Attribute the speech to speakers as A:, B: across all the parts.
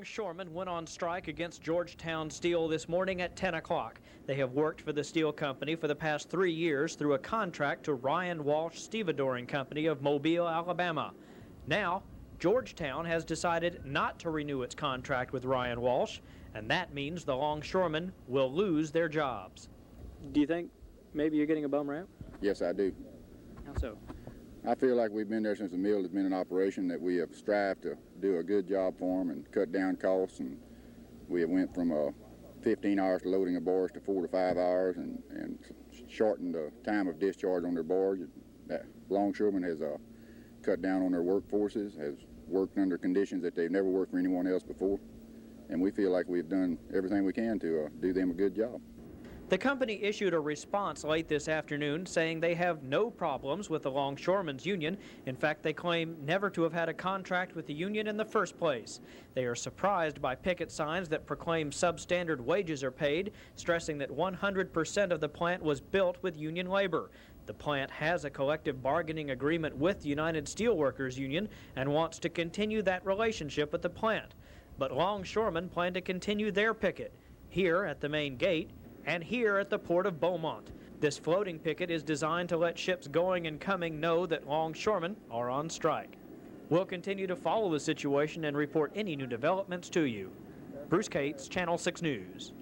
A: longshoremen went on strike against Georgetown Steel this morning at 10 o'clock. They have worked for the steel company for the past 3 years through a contract to Ryan Walsh Stevedoring Company of Mobile, Alabama. Now, Georgetown has decided not to renew its contract with Ryan Walsh, and that means the longshoremen will lose their jobs. Do you think maybe you're getting a bum rap?
B: Yes, I do.
A: How so?
B: I feel like we've been there since the mill has been in operation, that we have strived to do a good job for them and cut down costs, and we have went from 15 hours to loading a barge to 4 to 5 hours and shortened the time of discharge on their barge. That longshoreman has cut down on their workforces, has worked under conditions that they've never worked for anyone else before, and we feel like we've done everything we can to do them a good job.
A: The company issued a response late this afternoon saying they have no problems with the longshoremen's union. In fact, they claim never to have had a contract with the union in the first place. They are surprised by picket signs that proclaim substandard wages are paid, stressing that 100% of the plant was built with union labor. The plant has a collective bargaining agreement with the United Steelworkers Union and wants to continue that relationship with the plant. But longshoremen plan to continue their picket here at the main gate and here at the port of Beaumont. This floating picket is designed to let ships going and coming know that longshoremen are on strike. We'll continue to follow the situation and report any new developments to you. Bruce Cates, Channel 6 News.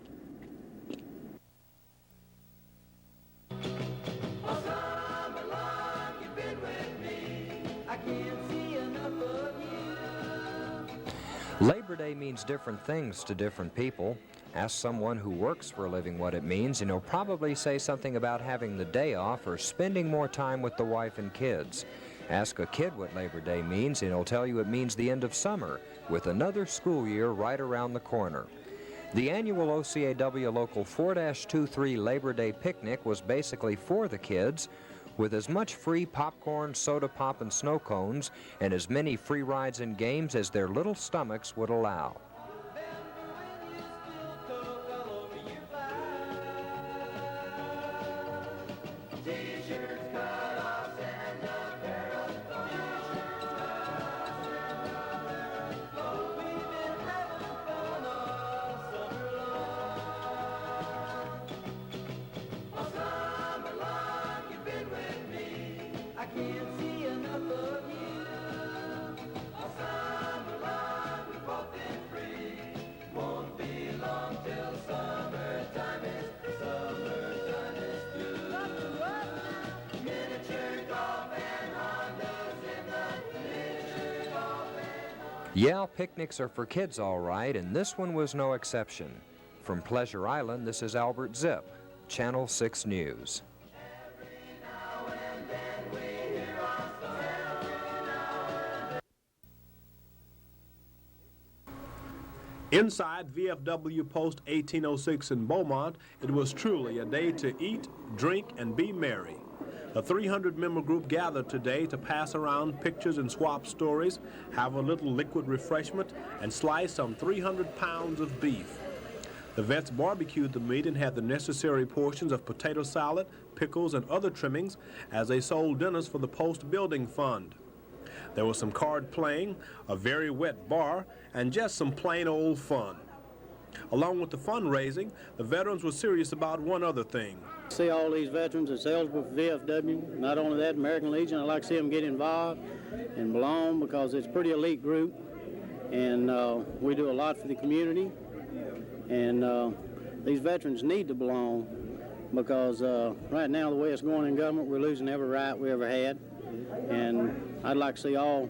C: Labor Day means different things to different people. Ask someone who works for a living what it means, and he'll probably say something about having the day off or spending more time with the wife and kids. Ask a kid what Labor Day means, and he'll tell you it means the end of summer, with another school year right around the corner. The annual OCAW Local 4-23 Labor Day picnic was basically for the kids, with as much free popcorn, soda pop, and snow cones, and as many free rides and games as their little stomachs would allow. Yeah, picnics are for kids all right, and this one was no exception. From Pleasure Island, this is Albert Zipp, Channel 6 News.
D: Inside VFW Post 1806 in Beaumont, it was truly a day to eat, drink, and be merry. A 300-member group gathered today to pass around pictures and swap stories, have a little liquid refreshment, and slice some 300 pounds of beef. The vets barbecued the meat and had the necessary portions of potato salad, pickles, and other trimmings as they sold dinners for the Post Building Fund. There was some card playing, a very wet bar, and just some plain old fun. Along with the fundraising, the veterans were serious about one other thing.
E: See all these veterans that's eligible for VFW. Not only that, American Legion, I'd like to see them get involved and belong, because it's a pretty elite group, and we do a lot for the community. And these veterans need to belong, because right now the way it's going in government, we're losing every right we ever had. And I'd like to see all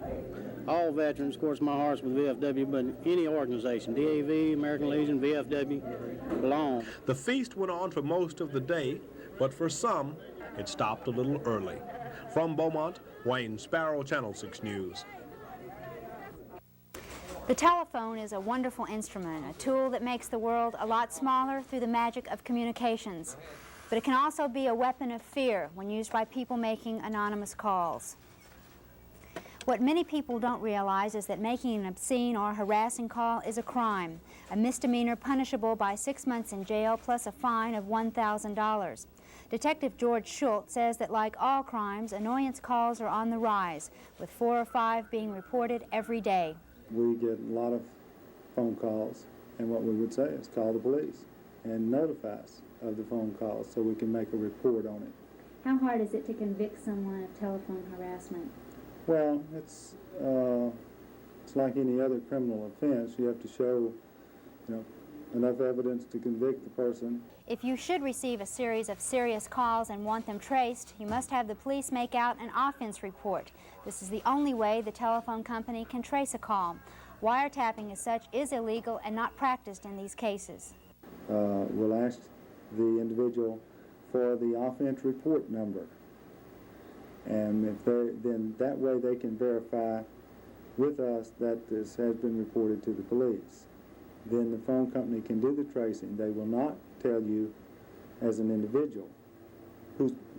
E: veterans, of course my heart's with VFW, but any organization, DAV, American Legion, VFW, belong.
D: The feast went on for most of the day, but for some, it stopped a little early. From Beaumont, Wayne Sparrow, Channel 6 News.
F: The telephone is a wonderful instrument, a tool that makes the world a lot smaller through the magic of communications. But it can also be a weapon of fear when used by people making anonymous calls. What many people don't realize is that making an obscene or harassing call is a crime, a misdemeanor punishable by 6 months in jail plus a fine of $1,000. Detective George Schultz says that like all crimes, annoyance calls are on the rise, with 4 or 5 being reported every day.
G: We get a lot of phone calls, and what we would say is call the police and notify us of the phone calls so we can make a report on it.
F: How hard is it to convict someone of telephone harassment?
G: Well, it's like any other criminal offense. You have to show, enough evidence to convict the person.
F: If you should receive a series of serious calls and want them traced, you must have the police make out an offense report. This is the only way the telephone company can trace a call. Wiretapping as such is illegal and not practiced in these cases.
G: We'll ask the individual for the offense report number, and then that way they can verify with us that this has been reported to the police. Then the phone company can do the tracing. They will not tell you as an individual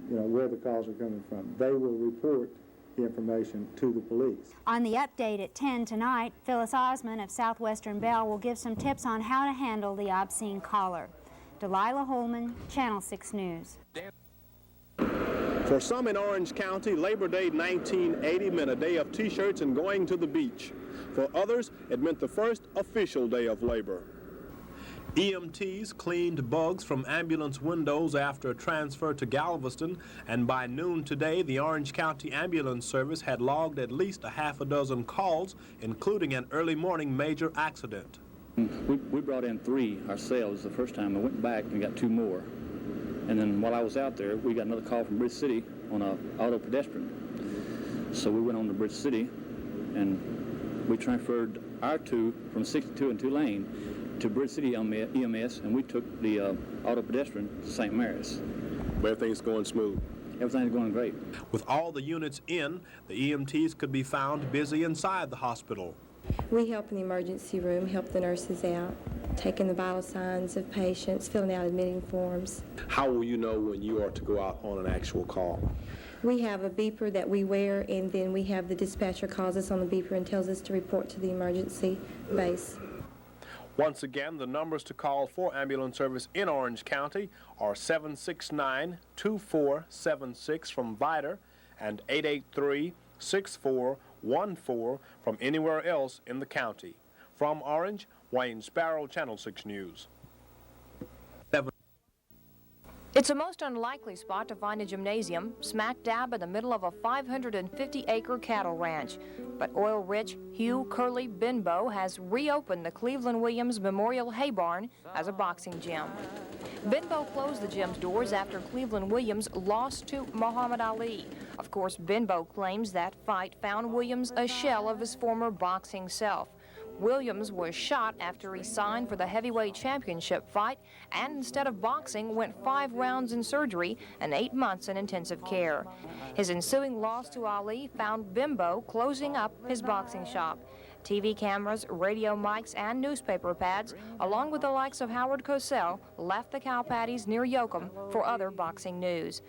G: where the calls are coming from. They will report the information to the police.
F: On the update at 10 tonight, Phyllis Osmond of Southwestern Bell will give some tips on how to handle the obscene caller. Delilah Holman, Channel 6 News.
D: For some in Orange County, Labor Day 1980 meant a day of T-shirts and going to the beach. For others, it meant the first official day of labor. EMTs cleaned bugs from ambulance windows after a transfer to Galveston, and by noon today, the Orange County Ambulance Service had logged at least a half a dozen calls, including an early morning major accident.
H: We brought in 3 ourselves the first time. I went back and got 2 more. And then while I was out there, we got another call from Bridge City on an auto pedestrian. So we went on to Bridge City, and we transferred our 2 from 62 and 2 lane to Bridge City EMS, and we took the auto pedestrian to St. Mary's.
D: Everything's going smooth.
H: Everything's going great.
D: With all the units in, the EMTs could be found busy inside the hospital.
I: We help in the emergency room, help the nurses out, taking the vital signs of patients, filling out admitting forms.
D: How will you know when you are to go out on an actual call?
I: We have a beeper that we wear, and then we have the dispatcher calls us on the beeper and tells us to report to the emergency base.
D: Once again, the numbers to call for ambulance service in Orange County are 769-2476 from Vidor and 883-6414 from anywhere else in the county. From Orange, Wayne Sparrow, Channel 6 News.
J: It's a most unlikely spot to find a gymnasium, smack dab in the middle of a 550-acre cattle ranch. But oil-rich Hugh Curly Benbow has reopened the Cleveland Williams Memorial Hay Barn as a boxing gym. Benbow closed the gym's doors after Cleveland Williams lost to Muhammad Ali. Of course, Benbow claims that fight found Williams a shell of his former boxing self. Williams was shot after he signed for the heavyweight championship fight, and instead of boxing, went 5 rounds in surgery and 8 months in intensive care. His ensuing loss to Ali found Benbow closing up his boxing shop. TV cameras, radio mics, and newspaper pads, along with the likes of Howard Cosell, left the cow patties near Yoakum for other boxing news.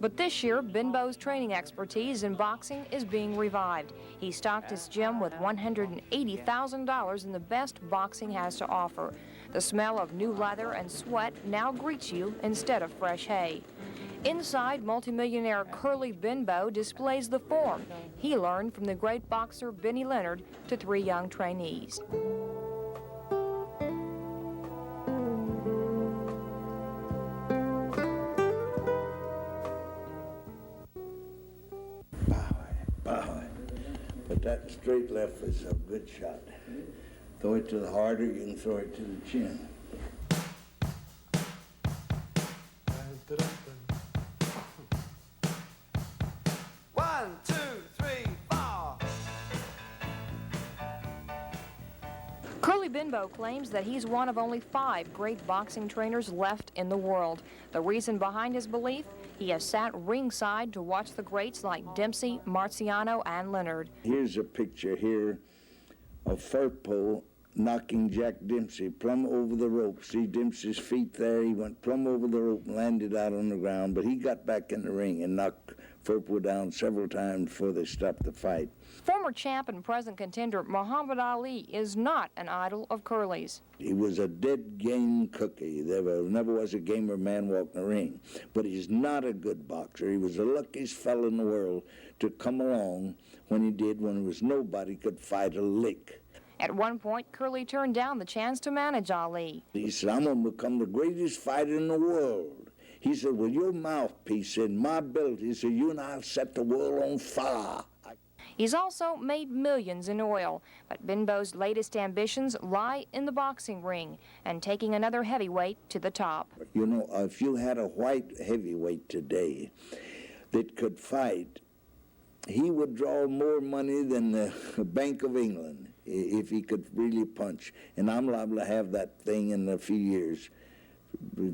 J: But this year, Benbow's training expertise in boxing is being revived. He stocked his gym with $180,000 in the best boxing has to offer. The smell of new leather and sweat now greets you instead of fresh hay. Inside, multimillionaire Curly Benbow displays the form he learned from the great boxer Benny Leonard to 3 young trainees.
K: But that straight left is a good shot. Throw it to the heart, or you can throw it to the chin.
L: One, two, three, four.
J: Curly Benbow claims that he's one of only 5 great boxing trainers left in the world. The reason behind his belief? He has sat ringside to watch the greats like Dempsey, Marciano, and Leonard.
K: Here's a picture here of Firpo knocking Jack Dempsey plumb over the rope. See Dempsey's feet there? He went plumb over the rope and landed out on the ground, but he got back in the ring and knocked Firpo down several times before they stopped the fight.
J: Former champ and present contender Muhammad Ali is not an idol of Curly's.
K: He was a dead game cookie. There never was a gamer man walk in the ring. But he's not a good boxer. He was the luckiest fellow in the world to come along when he did, when there was nobody could fight a lick.
J: At one point, Curley turned down the chance to manage Ali.
K: He said, I'm going to become the greatest fighter in the world. He said, with your mouthpiece and my ability, he said, you and I'll set the world on fire.
J: He's also made millions in oil, but Benbow's latest ambitions lie in the boxing ring and taking another heavyweight to the top.
K: You know, if you had a white heavyweight today that could fight, he would draw more money than the Bank of England if he could really punch. And I'm liable to have that thing in a few years.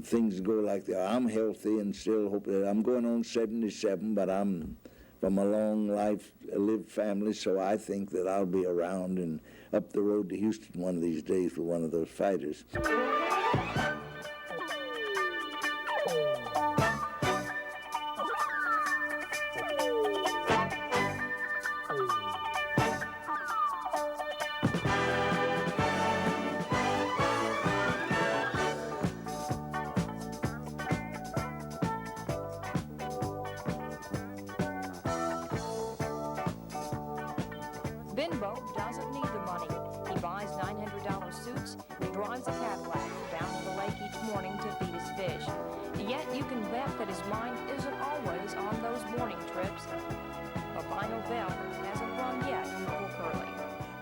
K: Things go like that. I'm healthy and still hope that I'm going on 77, but I'm from a long life, lived family, so I think that I'll be around and up the road to Houston one of these days for one of those fighters.
J: Benbow doesn't need the money. He buys $900 suits and drives a Cadillac down to the lake each morning to feed his fish. Yet you can bet that his mind isn't always on those morning trips. The final bell hasn't rung yet for Curley.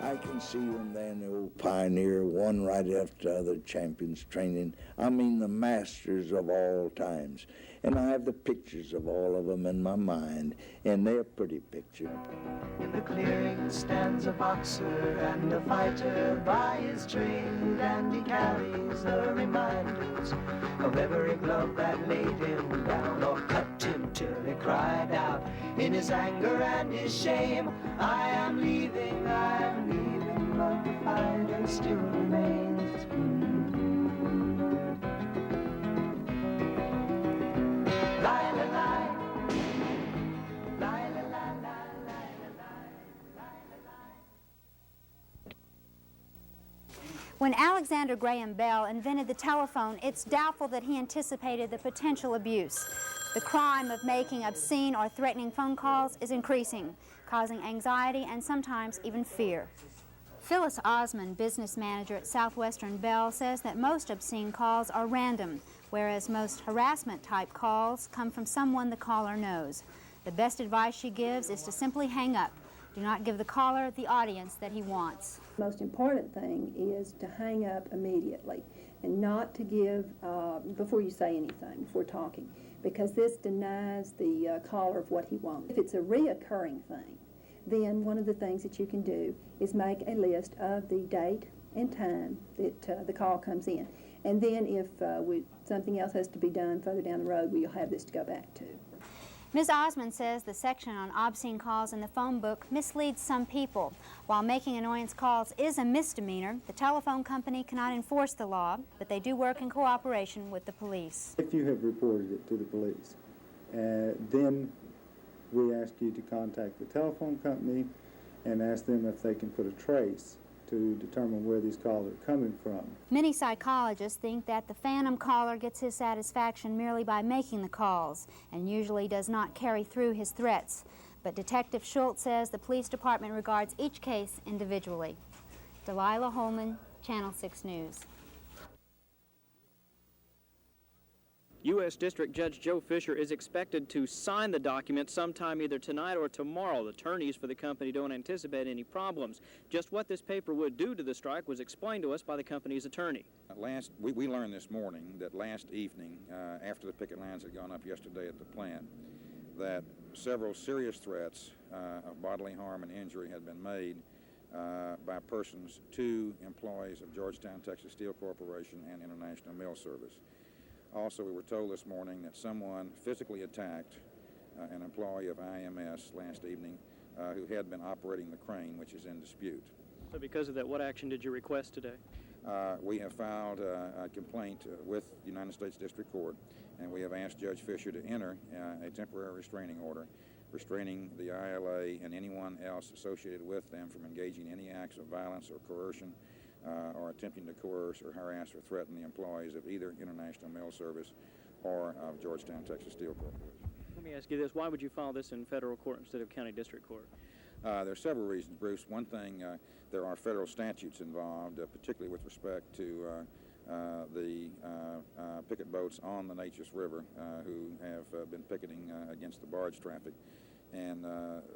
K: I can see them there in the old Pioneer, one right after the other, champions training. I mean the masters of all times. And I have the pictures of all of them in my mind, and they're pretty pictures.
L: In the clearing stands a boxer and a fighter by his trade, and he carries the reminders of every glove that laid him down or cut him till he cried out in his anger and his shame, I am leaving, but the fighter still remains.
F: When Alexander Graham Bell invented the telephone, it's doubtful that he anticipated the potential abuse. The crime of making obscene or threatening phone calls is increasing, causing anxiety and sometimes even fear. Phyllis Osmond, business manager at Southwestern Bell, says that most obscene calls are random, whereas most harassment-type calls come from someone the caller knows. The best advice she gives is to simply hang up. Do not give the caller the audience that he wants.
M: The most important thing is to hang up immediately and not to give, before you say anything, before talking, because this denies the caller of what he wants. If it's a reoccurring thing, then one of the things that you can do is make a list of the date and time that the call comes in. And then if something else has to be done further down the road, we'll have this to go back to.
F: Ms. Osmond says the section on obscene calls in the phone book misleads some people. While making annoyance calls is a misdemeanor, the telephone company cannot enforce the law, but they do work in cooperation with the police.
G: If you have reported it to the police, then we ask you to contact the telephone company and ask them if they can put a trace to determine where these calls are coming from.
F: Many psychologists think that the phantom caller gets his satisfaction merely by making the calls and usually does not carry through his threats. But Detective Schultz says the police department regards each case individually. Delilah Holman, Channel 6 News.
A: U.S. District Judge Joe Fisher is expected to sign the document sometime either tonight or tomorrow. The attorneys for the company don't anticipate any problems. Just what this paper would do to the strike was explained to us by the company's attorney.
N: We learned this morning that last evening, after the picket lines had gone up yesterday at the plant, that several serious threats of bodily harm and injury had been made by persons to employees of Georgetown Texas Steel Corporation and International Mill Service. Also, we were told this morning that someone physically attacked an employee of IMS last evening who had been operating the crane, which is in dispute.
A: So because of that, what action did you request today?
N: We have filed a complaint with the United States District Court, and we have asked Judge Fisher to enter a temporary restraining order restraining the ILA and anyone else associated with them from engaging in any acts of violence or coercion or attempting to coerce or harass or threaten the employees of either International Mill Service or of Georgetown Texas Steel Corporation.
A: Let me ask you this. Why would you file this in federal court instead of county district court?
N: There are several reasons, Bruce. One thing, there are federal statutes involved, particularly with respect to the picket boats on the Neches River who have been picketing against the barge traffic. And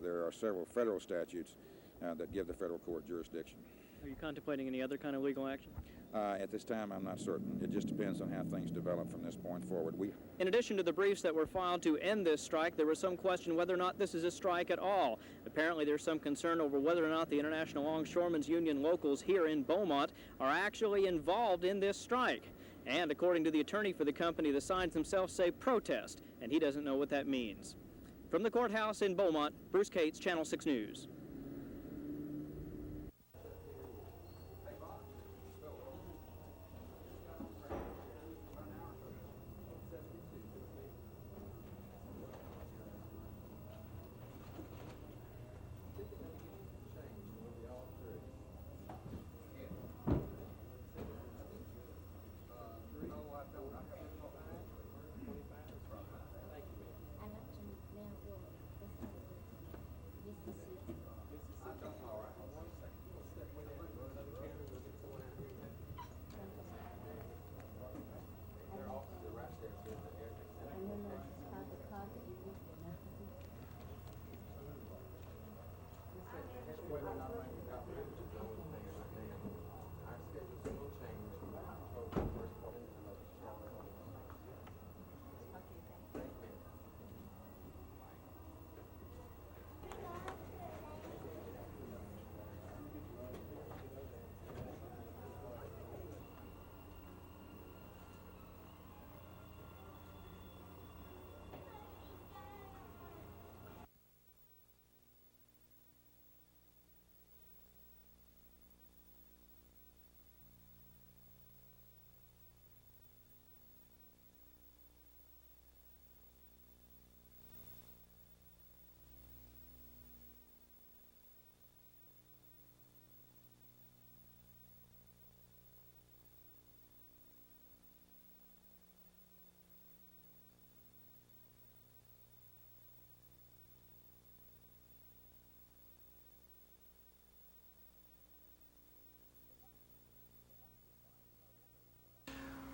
N: there are several federal statutes that give the federal court jurisdiction.
A: Are you contemplating any other kind of legal action?
N: At this time, I'm not certain. It just depends on how things develop from this point forward.
A: In addition to the briefs that were filed to end this strike, there was some question whether or not this is a strike at all. Apparently, there's some concern over whether or not the International Longshoremen's Union locals here in Beaumont are actually involved in this strike. And according to the attorney for the company, the signs themselves say protest, and he doesn't know what that means. From the courthouse in Beaumont, Bruce Cates, Channel 6 News.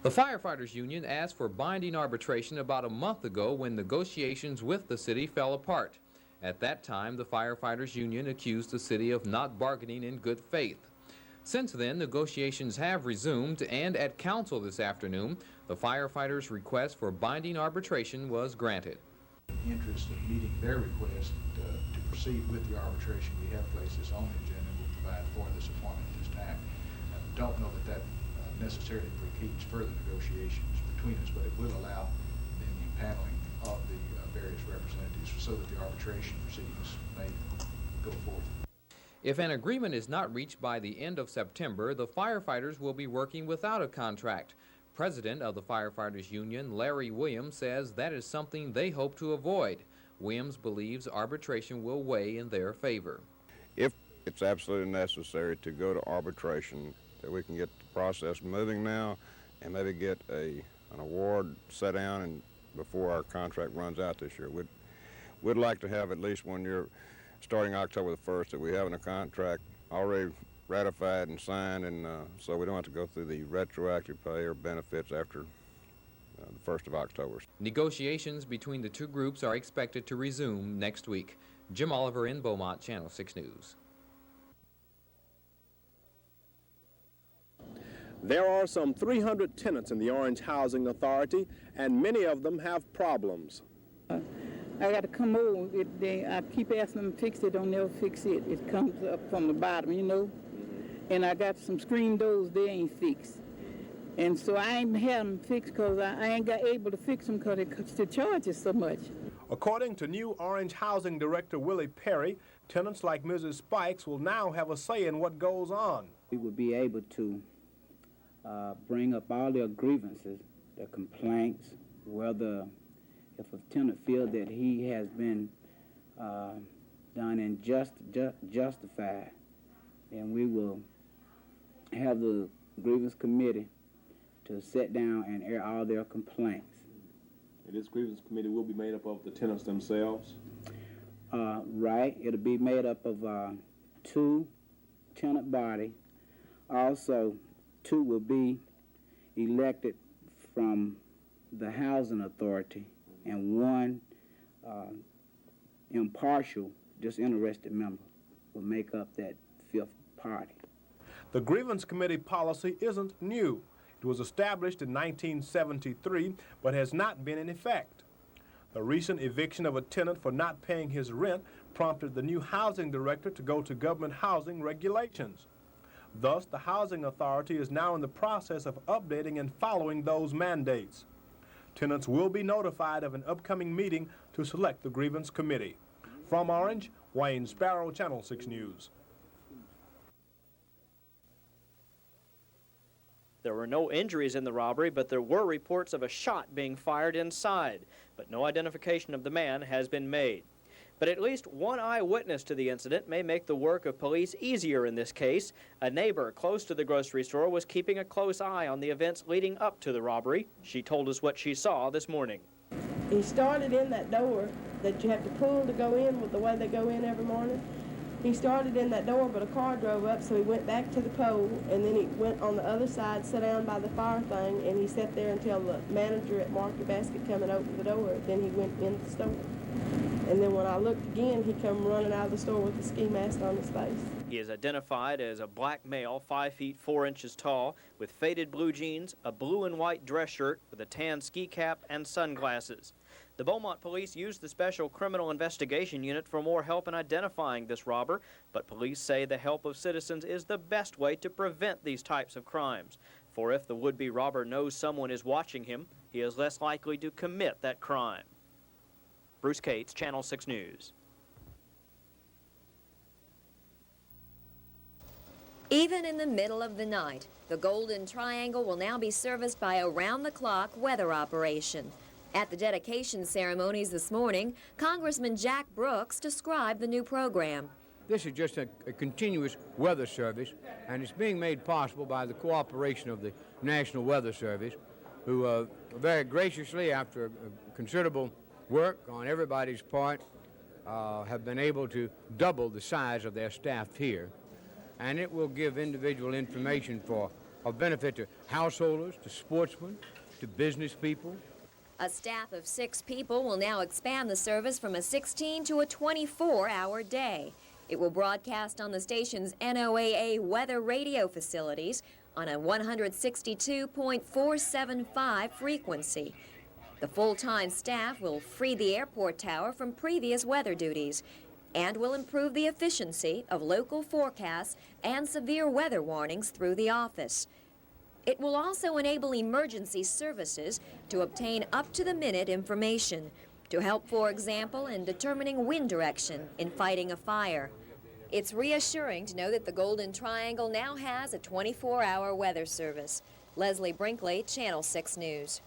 O: The Firefighters Union asked for binding arbitration about a month ago when negotiations with the city fell apart. At that time, the Firefighters Union accused the city of not bargaining in good faith. Since then, negotiations have resumed, and at council this afternoon, the firefighters' request for binding arbitration was granted.
P: In the interest of meeting their request to proceed with the arbitration, we have placed this on the agenda and will provide for this appointment at this time. I don't know that necessarily precludes further negotiations between us, but it will allow then the paneling of the various representatives so that the arbitration proceedings may go forth.
O: If an agreement is not reached by the end of September, the firefighters will be working without a contract. President of the Firefighters Union, Larry Williams, says that is something they hope to avoid. Williams believes arbitration will weigh in their favor.
Q: If it's absolutely necessary to go to arbitration, that we can get the process moving now and maybe get an award set down and before our contract runs out this year. We'd like to have at least 1 year starting October the 1st that we have in a contract already ratified and signed, and so we don't have to go through the retroactive pay or benefits after the 1st of October.
O: Negotiations between the two groups are expected to resume next week. Jim Oliver in Beaumont, Channel 6 News.
D: There are some 300 tenants in the Orange Housing Authority, and many of them have problems.
R: I got to come over. I keep asking them to fix it, don't never fix it. It comes up from the bottom, you know. And I got some screen doors, they ain't fixed. And so I ain't had them fixed because I ain't got able to fix them because the charge is so much.
D: According to new Orange Housing Director Willie Perry, tenants like Mrs. Spikes will now have a say in what goes on.
S: We will be able to bring up all their grievances, their complaints, whether if a tenant feels that he has been done and justified, and we will have the grievance committee to sit down and air all their complaints.
D: And this grievance committee will be made up of the tenants themselves?
S: Right. It'll be made up of 2 tenant body. Also, 2 will be elected from the housing authority, and 1 impartial, disinterested member will make up that 5th party.
D: The grievance committee policy isn't new. It was established in 1973, but has not been in effect. The recent eviction of a tenant for not paying his rent prompted the new housing director to go to government housing regulations. Thus, the housing authority is now in the process of updating and following those mandates. Tenants will be notified of an upcoming meeting to select the grievance committee. From Orange, Wayne Sparrow, Channel 6 News.
A: There were no injuries in the robbery, but there were reports of a shot being fired inside, but no identification of the man has been made. But at least one eyewitness to the incident may make the work of police easier in this case. A neighbor close to the grocery store was keeping a close eye on the events leading up to the robbery. She told us what she saw this morning.
T: He started in that door that you have to pull to go in with the way they go in every morning. He started in that door, but a car drove up, so he went back to the pole, and then he went on the other side, sat down by the fire thing, and he sat there until the manager at Market Basket come and opened the door. Then he went in the store. And then when I looked again, he come running out of the store with a ski mask on his face.
A: He is identified as a black male, 5 feet 4 inches tall, with faded blue jeans, a blue and white dress shirt with a tan ski cap and sunglasses. The Beaumont police used the Special Criminal Investigation Unit for more help in identifying this robber, but police say the help of citizens is the best way to prevent these types of crimes. For if the would-be robber knows someone is watching him, he is less likely to commit that crime. Bruce Cates, Channel 6 News.
U: Even in the middle of the night, the Golden Triangle will now be serviced by a round-the-clock weather operation. At the dedication ceremonies this morning, Congressman Jack Brooks described the new program.
V: This is just a continuous weather service, and it's being made possible by the cooperation of the National Weather Service, who very graciously, after considerable work on everybody's part, have been able to double the size of their staff here. And it will give individual information of benefit to householders, to sportsmen, to business people.
U: A staff of 6 people will now expand the service from a 16 to a 24-hour day. It will broadcast on the station's NOAA weather radio facilities on a 162.475 frequency. The full-time staff will free the airport tower from previous weather duties and will improve the efficiency of local forecasts and severe weather warnings through the office. It will also enable emergency services to obtain up-to-the-minute information to help, for example, in determining wind direction in fighting a fire. It's reassuring to know that the Golden Triangle now has a 24-hour weather service. Leslie Brinkley, Channel 6 News.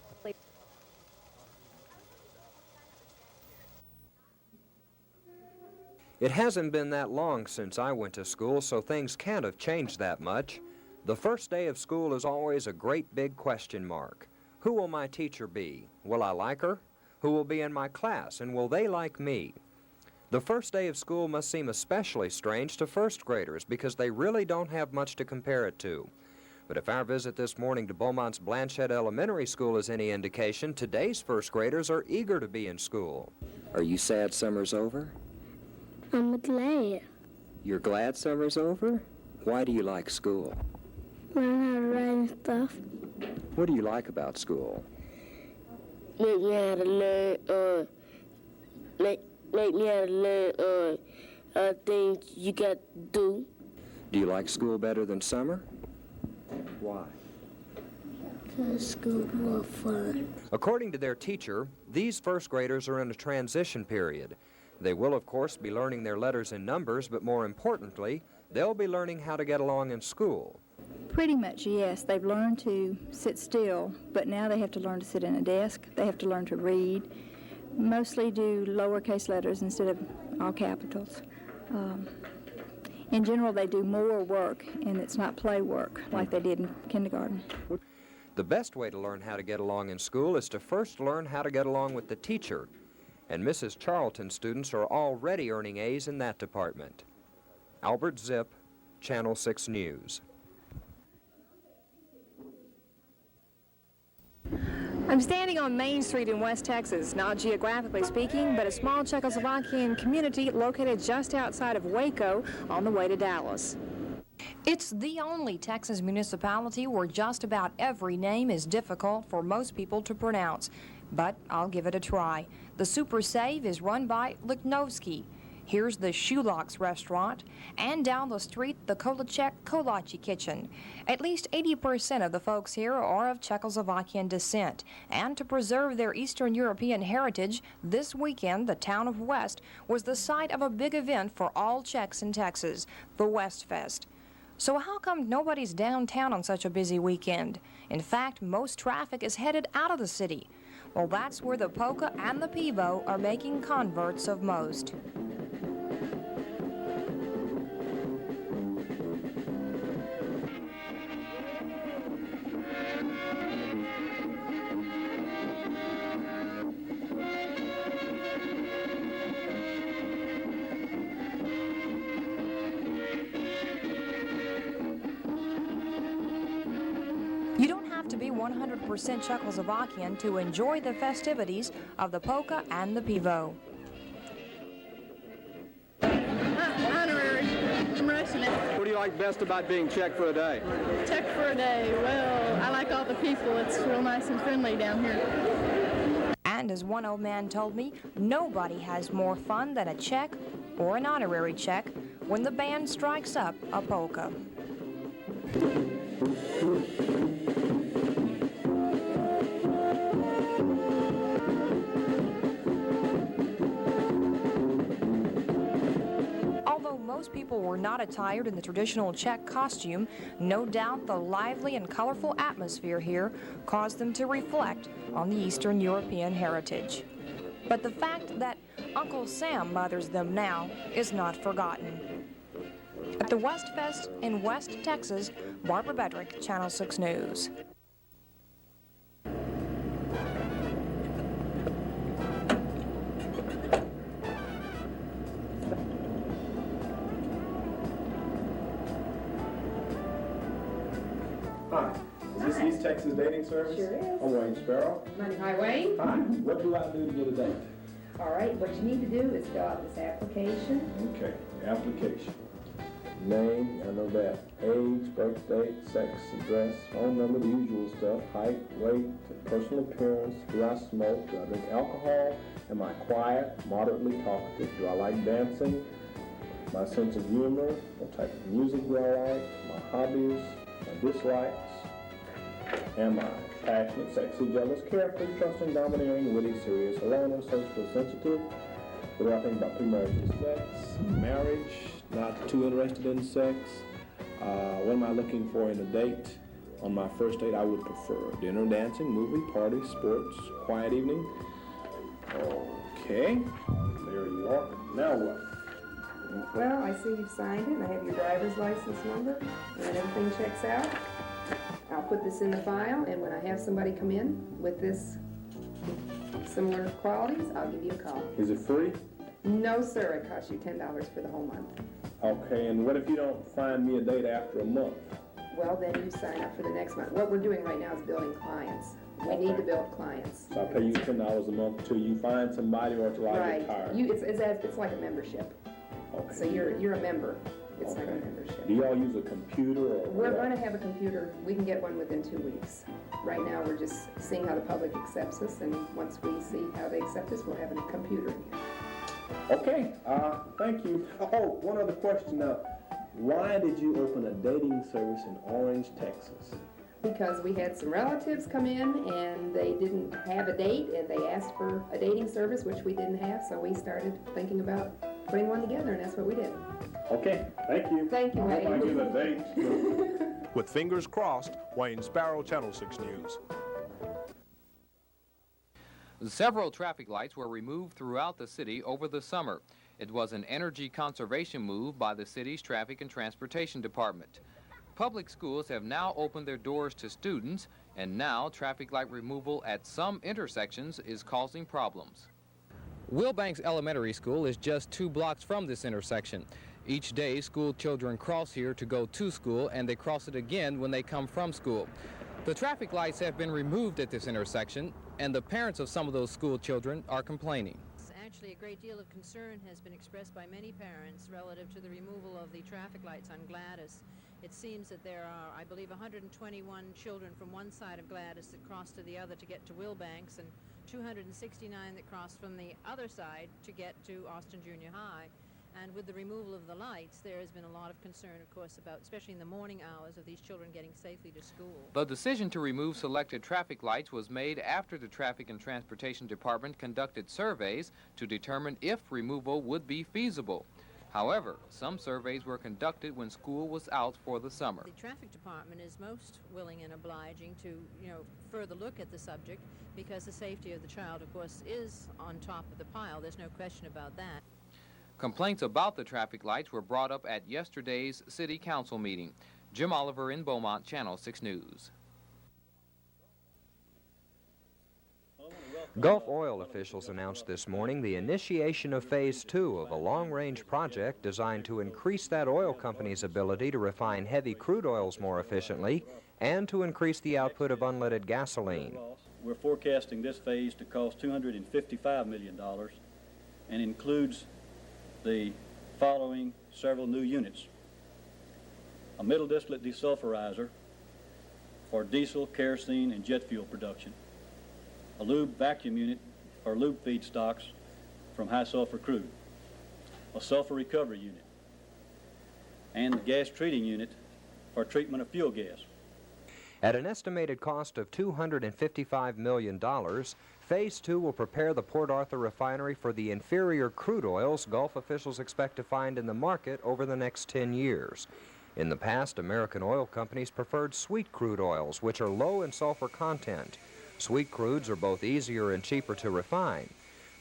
C: It hasn't been that long since I went to school, so things can't have changed that much. The first day of school is always a great big question mark. Who will my teacher be? Will I like her? Who will be in my class, and will they like me? The first day of school must seem especially strange to first graders because they really don't have much to compare it to. But if our visit this morning to Beaumont's Blanchette Elementary School is any indication, today's first graders are eager to be in school.
W: Are you sad summer's over?
X: I'm glad.
W: You're glad summer's over? Why do you like school?
X: Learn how to write and stuff.
W: What do you like about school?
X: Make me how to learn, make me how to learn, things you got to do.
W: Do you like school better than summer? Why?
X: Because school's more fun.
C: According to their teacher, these first graders are in a transition period. They will, of course, be learning their letters and numbers, but more importantly, they'll be learning how to get along in school.
Y: Pretty much, yes. They've learned to sit still, but now they have to learn to sit in a desk. They have to learn to read. Mostly do lowercase letters instead of all capitals. In general, they do more work, and it's not play work like they did in kindergarten.
C: The best way to learn how to get along in school is to first learn how to get along with the teacher. And Mrs. Charlton students are already earning A's in that department. Albert Zipp, Channel 6 News.
B: I'm standing on Main Street in West Texas, not geographically speaking, but a small Czechoslovakian community located just outside of Waco on the way to Dallas.
E: It's the only Texas municipality where just about every name is difficult for most people to pronounce, but I'll give it a try. The Super Save is run by Liknovsky. Here's the Shulaks restaurant, and down the street, the Kolacek Kolachi kitchen. At least 80% of the folks here are of Czechoslovakian descent, and to preserve their Eastern European heritage, this weekend, the town of West was the site of a big event for all Czechs in Texas, the West Fest. So how come nobody's downtown on such a busy weekend? In fact, most traffic is headed out of the city. Well, that's where the polka and the pivo are making converts of most. You don't have to be 100% Czechoslovakian to enjoy the festivities of the polka and the pivo.
H: Honorary. I'm Russian.
I: What do you like best about being Czech for a day?
H: Czech for a day. Well, I like all the people. It's real nice and friendly down here.
E: And as one old man told me, nobody has more fun than a Czech or an honorary Czech when the band strikes up a polka. Although most people were not attired in the traditional Czech costume, no doubt the lively and colorful atmosphere here caused them to reflect on the Eastern European heritage. But the fact that Uncle Sam mothers them now is not forgotten. At the West Fest in West Texas, Barbara Bedrick, Channel 6 News.
D: Hi, is this East Texas Dating Service?
J: Sure is.
D: I'm Wayne Sparrow.
J: Hi, Wayne.
D: Hi, what do I do to get a date?
J: All right, what you need to do is fill out this application.
D: Okay, application. Name, I know that. Age, birth date, sex, address, phone number, the usual stuff. Height, weight, personal appearance. Do I smoke? Do I drink alcohol? Am I quiet, moderately talkative? Do I like dancing? My sense of humor? What type of music do I like? My hobbies, my dislikes? Am I passionate, sexy, jealous, carefree, trusting, domineering, witty, serious, alone, or socially sensitive? What do I think about premarital sex? Marriage? Not too interested in sex. What am I looking for in a date? On my first date, I would prefer dinner, dancing, movie, party, sports, quiet evening. Okay, there you are. Now what?
J: Well, I see you've signed it, and I have your driver's license number, and everything checks out. I'll put this in the file, and when I have somebody come in with this similar qualities, I'll give you a call.
D: Is it free?
J: No, sir, it costs you $10 for the whole month.
D: Okay, and what if you don't find me a date after a month?
J: Well, then you sign up for the next month. What we're doing right now is building clients. We need to build clients.
D: So I pay you $10 a month until you find somebody or until I get tired?
J: It's like a membership.
D: Okay.
J: So you're a member. It's like a membership.
D: Do y'all use a computer or
J: We're
D: what?
J: going to have a computer. We can get one within 2 weeks. Right now, we're just seeing how the public accepts us, and once we see how they accept us, we'll have a computer in here.
D: Okay, thank you. Oh, one other question now. Why did you open a dating service in Orange, Texas?
J: Because we had some relatives come in and they didn't have a date and they asked for a dating service, which we didn't have, so we started thinking about putting one together, and that's what we did.
D: Okay, thank you.
J: Thank you, Wayne.
D: I give a date. With fingers crossed, Wayne Sparrow, Channel 6 News.
O: Several traffic lights were removed throughout the city over the summer. It was an energy conservation move by the city's Traffic and Transportation Department. Public schools have now opened their doors to students, and now traffic light removal at some intersections is causing problems. Wilbanks Elementary School is just 2 blocks from this intersection. Each day, school children cross here to go to school, and they cross it again when they come from school. The traffic lights have been removed at this intersection, and the parents of some of those school children are complaining.
F: Actually, a great deal of concern has been expressed by many parents relative to the removal of the traffic lights on Gladys. It seems that there are, I believe, 121 children from one side of Gladys that cross to the other to get to Wilbanks, and 269 that cross from the other side to get to Austin Junior High. And with the removal of the lights, there has been a lot of concern, of course, about, especially in the morning hours, of these children getting safely to school.
O: The decision to remove selected traffic lights was made after the Traffic and Transportation Department conducted surveys to determine if removal would be feasible. However, some surveys were conducted when school was out for the summer.
F: The traffic department is most willing and obliging to, further look at the subject, because the safety of the child, of course, is on top of the pile. There's no question about that.
O: Complaints about the traffic lights were brought up at yesterday's City Council meeting. Jim Oliver in Beaumont, Channel 6 News.
C: Gulf Oil officials announced this morning the initiation of Phase 2 of a long-range project designed to increase that oil company's ability to refine heavy crude oils more efficiently and to increase the output of unleaded gasoline.
G: We're forecasting this phase to cost $255 million and includes the following several new units: a middle distillate desulfurizer for diesel, kerosene, and jet fuel production, a lube vacuum unit for lube feedstocks from high sulfur crude, a sulfur recovery unit, and the gas treating unit for treatment of fuel gas.
C: At an estimated cost of $255 million, Phase 2 will prepare the Port Arthur refinery for the inferior crude oils Gulf officials expect to find in the market over the next 10 years. In the past, American oil companies preferred sweet crude oils, which are low in sulfur content. Sweet crudes are both easier and cheaper to refine.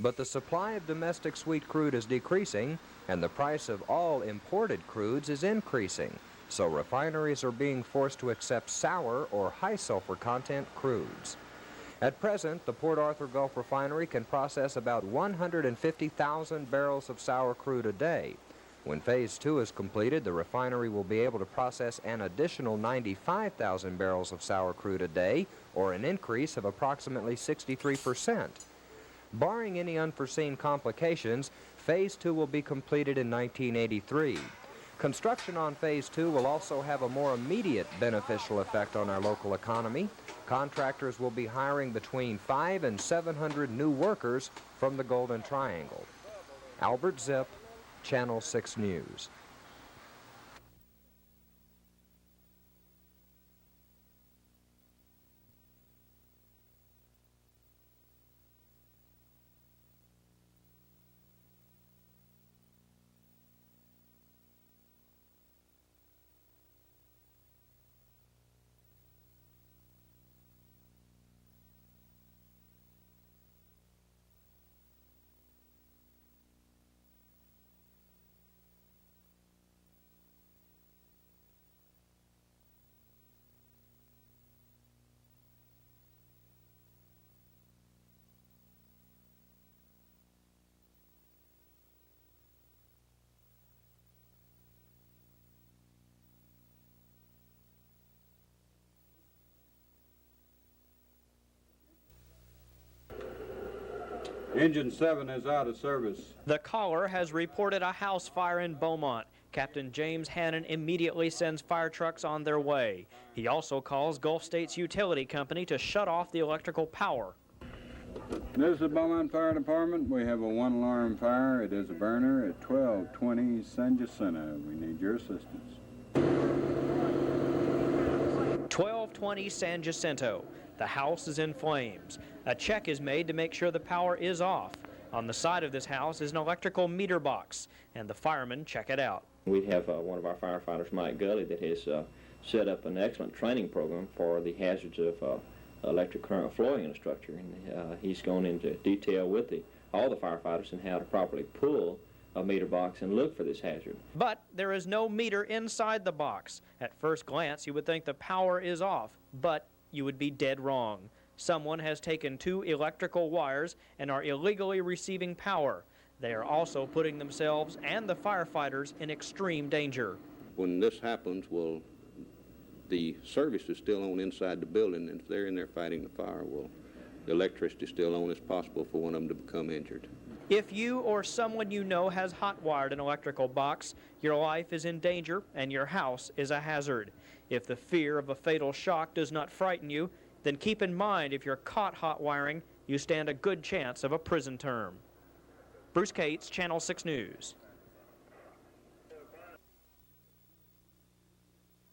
C: But the supply of domestic sweet crude is decreasing, and the price of all imported crudes is increasing. So refineries are being forced to accept sour or high sulfur content crudes. At present, the Port Arthur Gulf refinery can process about 150,000 barrels of sour crude a day. When Phase 2 is completed, the refinery will be able to process an additional 95,000 barrels of sour crude a day, or an increase of approximately 63%. Barring any unforeseen complications, Phase 2 will be completed in 1983. Construction on Phase 2 will also have a more immediate beneficial effect on our local economy. Contractors will be hiring between 500 and 700 new workers from the Golden Triangle. Albert Zipp, Channel 6 News.
I: Engine 7 is out of service.
A: The caller has reported a house fire in Beaumont. Captain James Hannon immediately sends fire trucks on their way. He also calls Gulf States Utility Company to shut off the electrical power.
I: This is the Beaumont Fire Department. We have a one-alarm fire. It is a burner at 1220 San Jacinto. We need your assistance.
A: 1220 San Jacinto. The house is in flames. A check is made to make sure the power is off. On the side of this house is an electrical meter box, and the firemen check it out.
K: We have one of our firefighters, Mike Gully, that has set up an excellent training program for the hazards of electric current flowing in a structure. And he's gone into detail with all the firefighters on how to properly pull a meter box and look for this hazard.
A: But there is no meter inside the box. At first glance, you would think the power is off, but you would be dead wrong. Someone has taken 2 electrical wires and are illegally receiving power. They are also putting themselves and the firefighters in extreme danger.
L: When this happens, well, the service is still on inside the building, and if they're in there fighting the fire, well, the electricity is still on. It's possible for one of them to become injured.
A: If you or someone you know has hot-wired an electrical box, your life is in danger and your house is a hazard. If the fear of a fatal shock does not frighten you, then keep in mind if you're caught hot wiring, you stand a good chance of a prison term. Bruce Cates, Channel 6 News.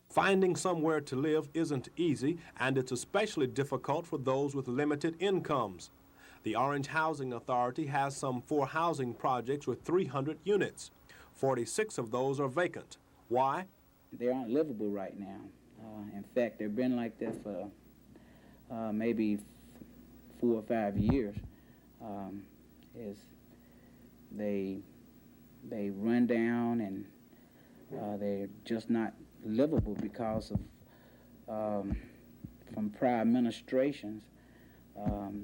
D: Finding somewhere to live isn't easy, and it's especially difficult for those with limited incomes. The Orange Housing Authority has some 4 housing projects with 300 units. 46 of those are vacant. Why?
S: They aren't livable right now. In fact, they've been like that for maybe 4 or 5 years. They run down, and they're just not livable because of from prior administrations.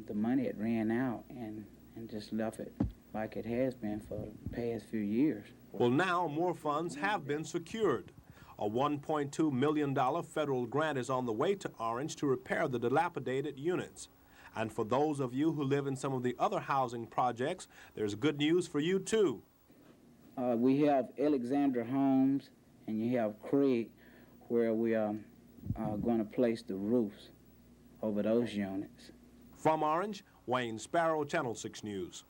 S: The money had ran out and just left it like it has been for the past few years.
D: Well, now more funds have been secured. A $1.2 million federal grant is on the way to Orange to repair the dilapidated units. And for those of you who live in some of the other housing projects, there's good news for you too.
S: We have Alexandra Homes and you have Craig, where we are going to place the roofs over those units.
D: From Orange, Wayne Sparrow, Channel 6 News.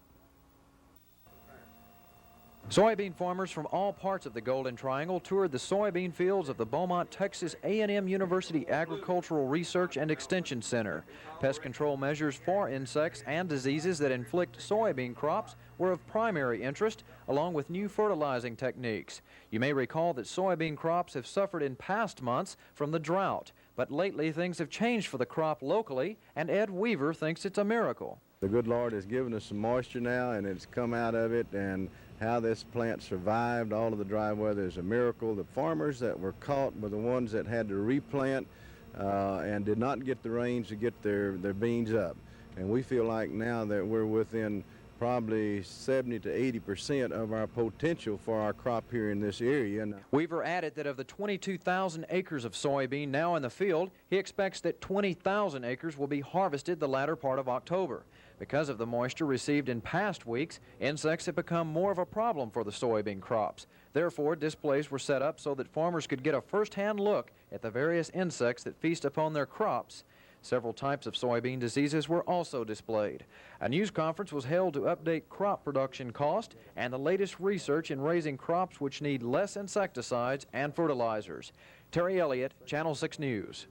M: Soybean farmers from all parts of the Golden Triangle toured the soybean fields of the Beaumont, Texas A&M University Agricultural Research and Extension Center. Pest control measures for insects and diseases that inflict soybean crops were of primary interest, along with new fertilizing techniques. You may recall that soybean crops have suffered in past months from the drought, but lately things have changed for the crop locally, and Ed Weaver thinks it's a miracle.
N: The good Lord has given us some moisture now, and it's come out of it, and how this plant survived all of the dry weather is a miracle. The farmers that were caught were the ones that had to replant and did not get the rains to get their beans up. And we feel like now that we're within probably 70 to 80% of our potential for our crop here in this area.
M: Weaver added that of the 22,000 acres of soybean now in the field, he expects that 20,000 acres will be harvested the latter part of October. Because of the moisture received in past weeks, insects have become more of a problem for the soybean crops. Therefore, displays were set up so that farmers could get a first-hand look at the various insects that feast upon their crops. Several types of soybean diseases were also displayed. A news conference was held to update crop production cost and the latest research in raising crops which need less insecticides and fertilizers. Terry Elliott, Channel 6 News.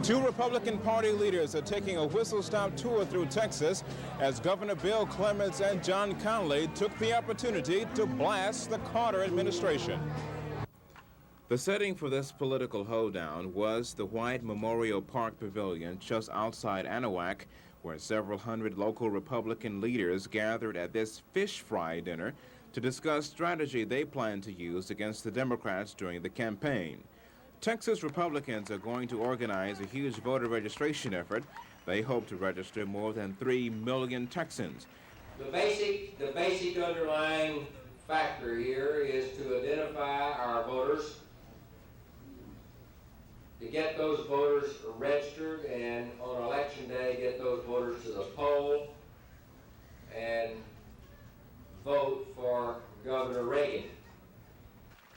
P: 2 Republican Party leaders are taking a whistle-stop tour through Texas as Governor Bill Clements and John Connally took the opportunity to blast the Carter administration. The setting for this political hoedown was the White Memorial Park Pavilion just outside Anahuac, where several hundred local Republican leaders gathered at this fish fry dinner to discuss strategy they plan to use against the Democrats during the campaign. Texas Republicans are going to organize a huge voter registration effort. They hope to register more than 3 million Texans.
C: The basic underlying factor here is to identify our voters, to get those voters registered, and on election day get those voters to the poll and vote for Governor Reagan.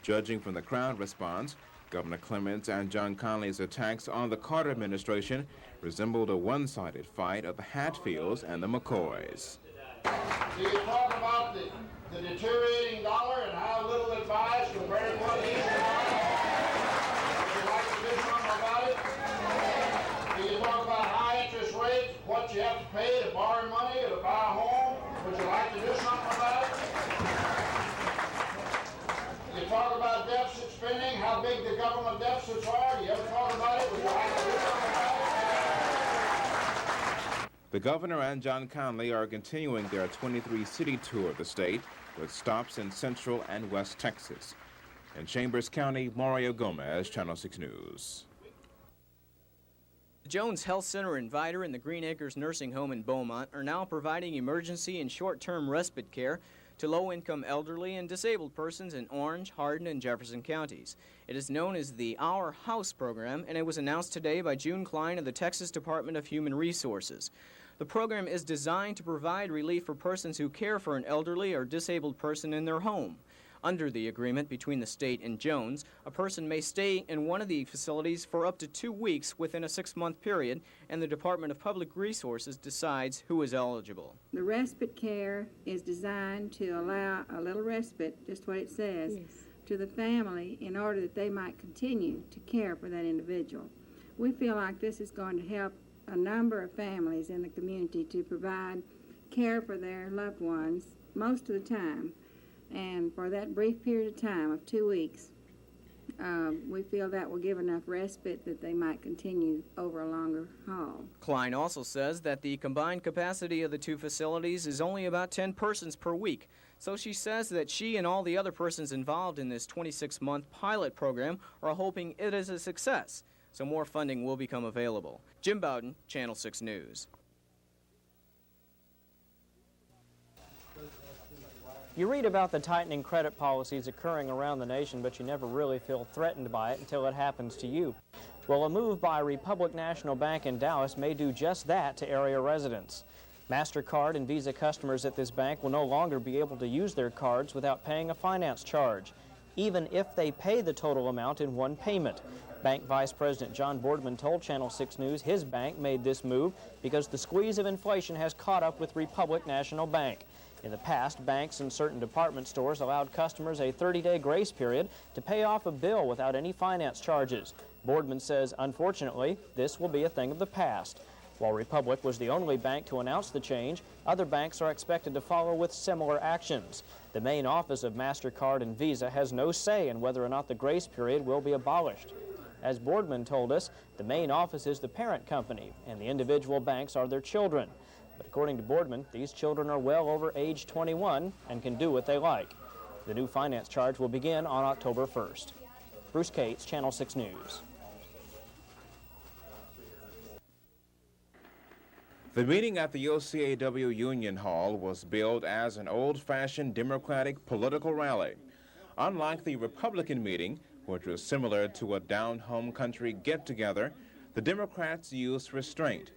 P: Judging from the crowd response, Governor Clements and John Connally's attacks on the Carter administration resembled a one-sided fight of the Hatfields and the McCoys.
Q: Do you talk about the deteriorating dollar and how little advice from very well easy? Would you like to do something about it? Do you talk about high interest rates, what you have to pay to borrow money or to buy a home? Would you like to do something about it? You talk about deficit spending, how big the government deficits are. You ever talk about it? Would you like to do something about it?
P: The governor and John Connally are continuing their 23-city tour of the state with stops in Central and West Texas. In Chambers County, Mario Gomez, Channel 6 News.
R: The Jones Health Center and Viter and the Green Acres Nursing Home in Beaumont are now providing emergency and short-term respite care to low-income elderly and disabled persons in Orange, Hardin, and Jefferson counties. It is known as the Our House program, and it was announced today by June Klein of the Texas Department of Human Resources. The program is designed to provide relief for persons who care for an elderly or disabled person in their home. Under the agreement between the state and Jones, a person may stay in one of the facilities for up to 2 weeks within a 6-month period, and the Department of Public Resources decides who is eligible.
T: The respite care is designed to allow a little respite, just what it says, to the family in order that they might continue to care for that individual. We feel like this is going to help a number of families in the community to provide care for their loved ones most of the time. And for that brief period of time of 2 weeks, we feel that will give enough respite that they might continue over a longer haul.
R: Klein also says that the combined capacity of the two facilities is only about 10 persons per week. So she says that she and all the other persons involved in this 26-month pilot program are hoping it is a success. So more funding will become available. Jim Bowden, Channel 6 News.
A: You read about the tightening credit policies occurring around the nation, but you never really feel threatened by it until it happens to you. Well, a move by Republic National Bank in Dallas may do just that to area residents. MasterCard and Visa customers at this bank will no longer be able to use their cards without paying a finance charge, even if they pay the total amount in one payment. Bank Vice President John Boardman told Channel 6 News his bank made this move because the squeeze of inflation has caught up with Republic National Bank. In the past, banks and certain department stores allowed customers a 30-day grace period to pay off a bill without any finance charges. Boardman says, unfortunately, this will be a thing of the past. While Republic was the only bank to announce the change, other banks are expected to follow with similar actions. The main office of MasterCard and Visa has no say in whether or not the grace period will be abolished. As Boardman told us, the main office is the parent company, and the individual banks are their children. But according to Boardman, these children are well over age 21 and can do what they like. The new finance charge will begin on October 1st. Bruce Cates, Channel 6 News.
P: The meeting at the OCAW Union Hall was billed as an old-fashioned Democratic political rally. Unlike the Republican meeting, which was similar to a down-home country get-together, the Democrats used restraint.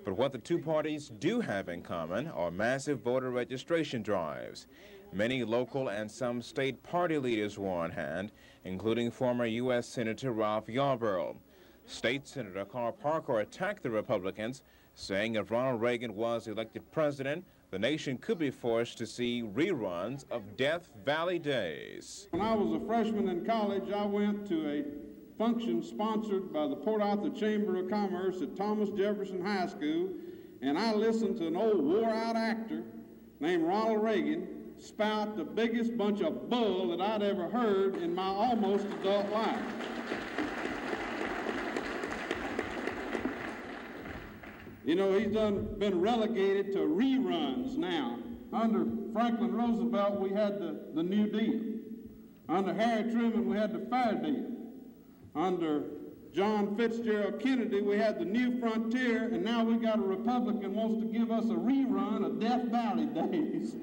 P: But what the two parties do have in common are massive voter registration drives. Many local and some state party leaders were on hand, including former U.S. Senator Ralph Yarborough. State Senator Carl Parker attacked the Republicans, saying if Ronald Reagan was elected president, the nation could be forced to see reruns of Death Valley Days.
U: When I was a freshman in college, I went to a function sponsored by the Port Arthur Chamber of Commerce at Thomas Jefferson High School, and I listened to an old wore-out actor named Ronald Reagan spout the biggest bunch of bull that I'd ever heard in my almost adult life. You know, he's been relegated to reruns now. Under Franklin Roosevelt, we had the New Deal. Under Harry Truman, we had the Fair Deal. Under John Fitzgerald Kennedy, we had the New Frontier, and now we got a Republican wants to give us a rerun of Death Valley Days.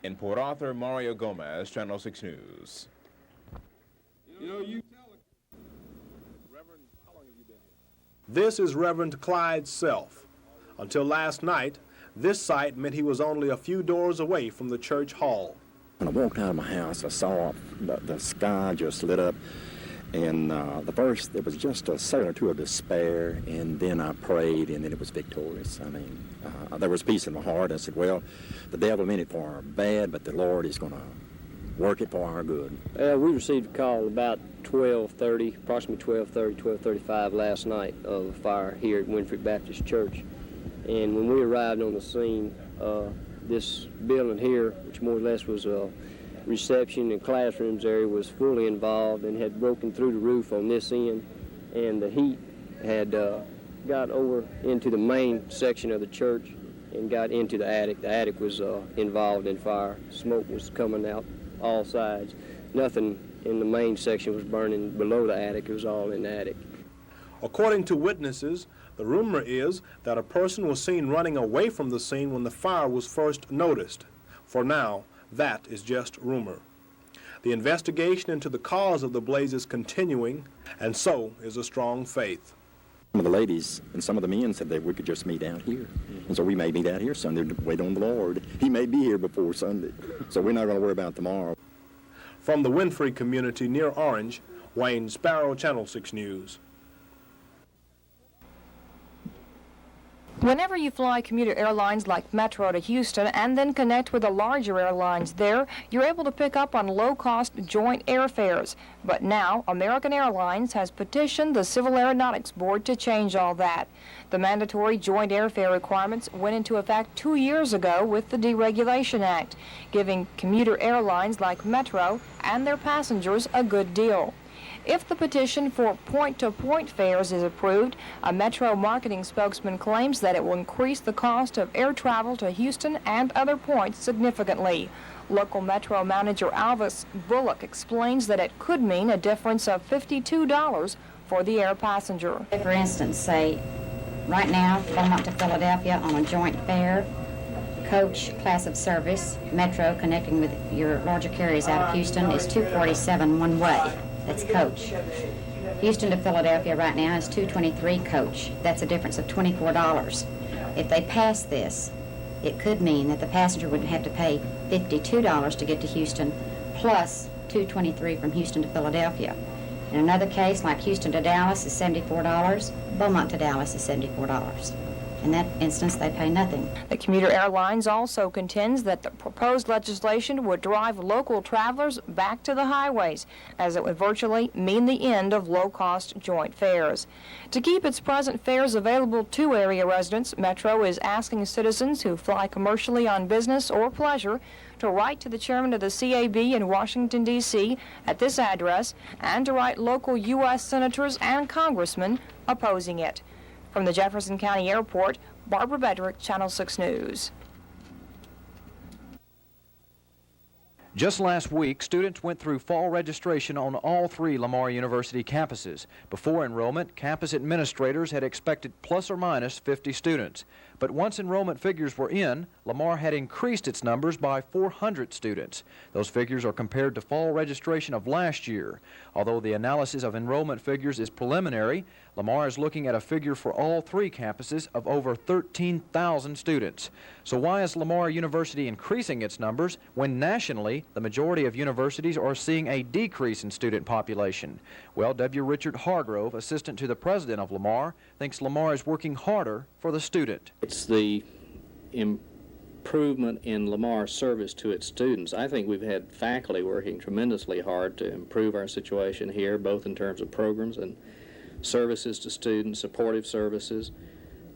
P: In Port Arthur, Mario Gomez, Channel 6 News.
U: You know, you
D: Reverend, how long have you been here? This is Reverend Clyde Self. Until last night, this site meant he was only a few doors away from the church hall.
V: When I walked out of my house, I saw the sky just lit up. And the first, it was just a second or two of despair, and then I prayed, and then it was victorious. I mean, there was peace in my heart. I said, well, the devil meant it for our bad, but the Lord is going to work it for our good.
W: We received a call about 12:30, approximately 12:35 last night of a fire here at Winfrey Baptist Church. And when we arrived on the scene, this building here, which more or less was a reception and classrooms area, was fully involved and had broken through the roof on this end, and the heat had got over into the main section of the church and got into the attic. The attic was involved in fire. Smoke was coming out all sides. Nothing in the main section was burning below the attic. It was all in the attic.
D: According to witnesses, the rumor is that a person was seen running away from the scene when the fire was first noticed. For now, that is just rumor. The investigation into the cause of the blaze is continuing, and so is a strong faith.
V: Some of the ladies and some of the men said that we could just meet out here. And so we may meet out here Sunday to wait on the Lord. He may be here before Sunday, so we're not going to worry about tomorrow.
D: From the Winfrey community near Orange, Wayne Sparrow, Channel 6 News.
B: Whenever you fly commuter airlines like Metro to Houston and then connect with the larger airlines there, you're able to pick up on low-cost joint airfares. But now, American Airlines has petitioned the Civil Aeronautics Board to change all that. The mandatory joint airfare requirements went into effect 2 years ago with the Deregulation Act, giving commuter airlines like Metro and their passengers a good deal. If the petition for point-to-point fares is approved, a Metro marketing spokesman claims that it will increase the cost of air travel to Houston and other points significantly. Local Metro manager Alvis Bullock explains that it could mean a difference of $52 for the air passenger.
E: For instance, say, right now, Beaumont to Philadelphia on a joint fare, coach class of service, Metro connecting with your larger carriers out of Houston is $247 one way. That's coach. Houston to Philadelphia right now is $223 coach. That's a difference of $24. If they pass this, it could mean that the passenger would have to pay $52 to get to Houston, plus $223 from Houston to Philadelphia. In another case, like Houston to Dallas is $74, Beaumont to Dallas is $74. In that instance, they pay nothing.
B: The commuter airlines also contends that the proposed legislation would drive local travelers back to the highways, as it would virtually mean the end of low-cost joint fares. To keep its present fares available to area residents, Metro is asking citizens who fly commercially on business or pleasure to write to the chairman of the CAB in Washington, D.C. at this address, and to write local U.S. senators and congressmen opposing it. From the Jefferson County Airport, Barbara Bedrick, Channel 6 News.
M: Just last week, students went through fall registration on all 3 Lamar University campuses. Before enrollment, campus administrators had expected plus or minus 50 students. But once enrollment figures were in, Lamar had increased its numbers by 400 students. Those figures are compared to fall registration of last year. Although the analysis of enrollment figures is preliminary, Lamar is looking at a figure for all 3 campuses of over 13,000 students. So why is Lamar University increasing its numbers when nationally the majority of universities are seeing a decrease in student population? Well, W. Richard Hargrove, assistant to the president of Lamar, thinks Lamar is working harder for the student.
H: It's the improvement in Lamar's service to its students. I think we've had faculty working tremendously hard to improve our situation here, both in terms of programs and services to students, supportive services.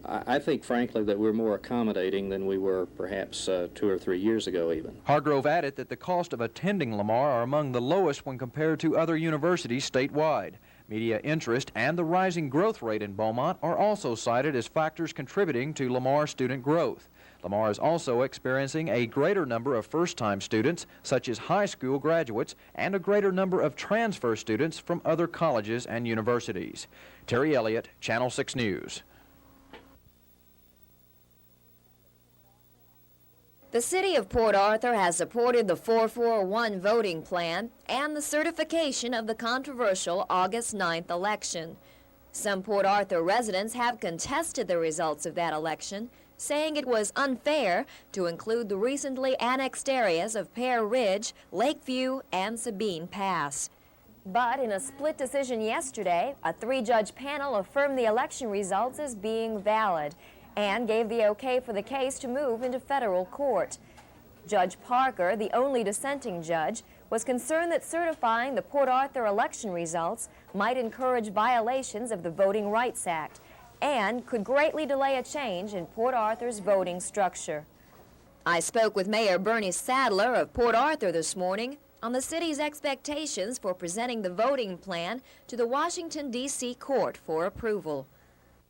H: I think, frankly, that we're more accommodating than we were perhaps 2 or 3 years ago even.
M: Hargrove added that the cost of attending Lamar are among the lowest when compared to other universities statewide. Media interest and the rising growth rate in Beaumont are also cited as factors contributing to Lamar student growth. Lamar is also experiencing a greater number of first-time students, such as high school graduates, and a greater number of transfer students from other colleges and universities. Terry Elliott, Channel 6 News.
X: The City of Port Arthur has supported the 441 voting plan and the certification of the controversial August 9th election. Some Port Arthur residents have contested the results of that election, saying it was unfair to include the recently annexed areas of Pear Ridge, Lakeview, and Sabine Pass. But in a split decision yesterday, a 3-judge panel affirmed the election results as being valid and gave the okay for the case to move into federal court. Judge Parker, the only dissenting judge, was concerned that certifying the Port Arthur election results might encourage violations of the Voting Rights Act and could greatly delay a change in Port Arthur's voting structure. I spoke with Mayor Bernie Sadler of Port Arthur this morning on the city's expectations for presenting the voting plan to the Washington, D.C. court for approval.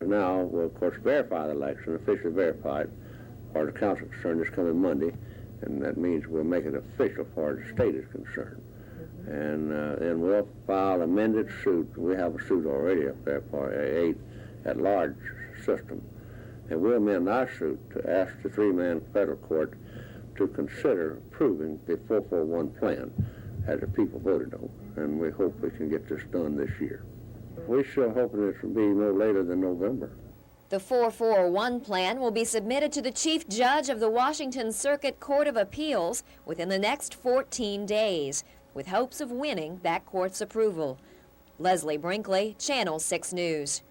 Y: Now we'll, of course, verify the election, officially verify it, as far as the council is concerned, this coming Monday, and that means we'll make it official as far as the state is concerned. And then we'll file amended suit. We have a suit already up there for a at-large system. And we'll amend our suit to ask the three-man federal court to consider approving the 441 plan as the people voted on. And we hope we can get this done this year. We're still hoping it will be no later than November.
X: The 441 plan will be submitted to the Chief Judge of the Washington Circuit Court of Appeals within the next 14 days, with hopes of winning that court's approval. Leslie Brinkley, Channel 6 News.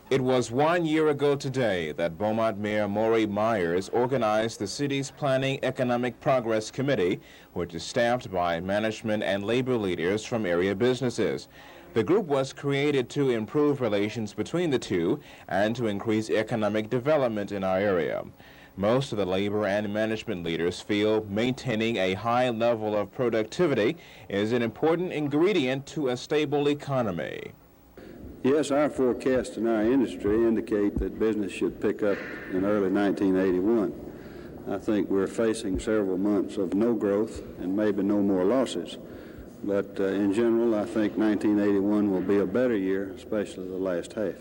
P: It was 1 year ago today that Beaumont Mayor Maury Myers organized the city's Planning Economic Progress Committee, which is staffed by management and labor leaders from area businesses. The group was created to improve relations between the two and to increase economic development in our area. Most of the labor and management leaders feel maintaining a high level of productivity is an important ingredient to a stable economy.
U: Yes, our forecasts in our industry indicate that business should pick up in early 1981. I think we're facing several months of no growth and maybe no more losses. But in general, I think 1981 will be a better year, especially the last half.